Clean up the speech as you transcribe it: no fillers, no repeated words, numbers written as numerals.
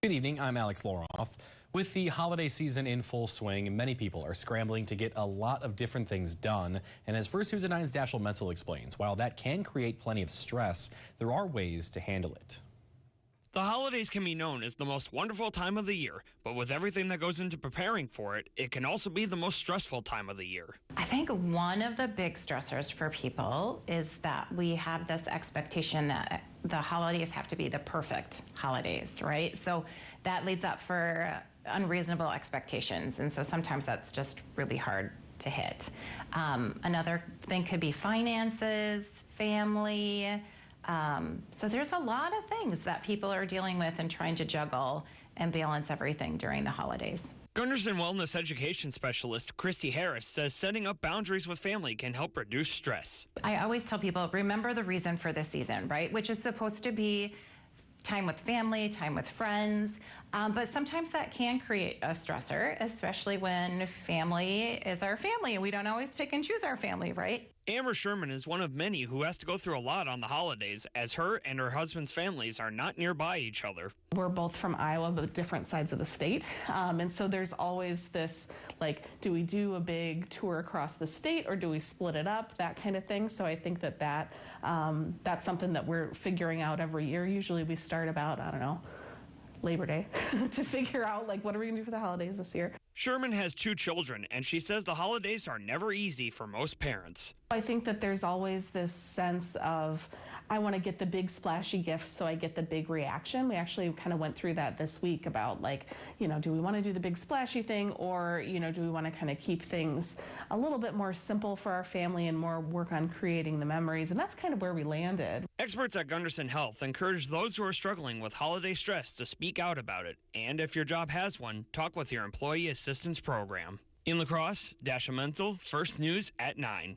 Good evening, I'm Alex Loroff. With the holiday season in full swing, many people are scrambling to get a lot of different things done. And as First News at 9's Dashiell Menzel explains, while that can create plenty of stress, there are ways to handle it. The holidays can be known as the most wonderful time of the year, but with everything that goes into preparing for it, it can also be the most stressful time of the year. I think one of the big stressors for people is that we have this expectation that the holidays have to be the perfect holidays, right? So that leads up for unreasonable expectations, and so sometimes that's just really hard to hit. Another thing could be finances, family. So there's a lot of things that people are dealing with and trying to juggle and balance everything during the holidays. Gunderson Wellness Education Specialist Christy Harris says setting up boundaries with family can help reduce stress. I always tell people, remember the reason for this season, right? Which is supposed to be time with family, time with friends, but sometimes that can create a stressor, especially when family is our family and we don't always pick and choose our family, right? Amber Sherman is one of many who has to go through a lot on the holidays as her and her husband's families are not nearby each other. We're both from Iowa, but different sides of the state. And so there's always this, like, do we do a big tour across the state or do we split it up, that kind of thing. So I think that's something that we're figuring out every year. Usually we start about, I don't know, Labor Day to figure out, like, what are we going to do for the holidays this year. Sherman has 2 children, and she says the holidays are never easy for most parents. I think that there's always this sense of, I want to get the big splashy gifts so I get the big reaction. We actually kind of went through that this week about, like, do we want to do the big splashy thing, or, do we want to kind of keep things a little bit more simple for our family and more work on creating the memories? And that's kind of where we landed. Experts at Gunderson Health encourage those who are struggling with holiday stress to speak out about it. And if your job has one, talk with your employee assistance program. In La Crosse, Dashiell Menzel, First News at 9.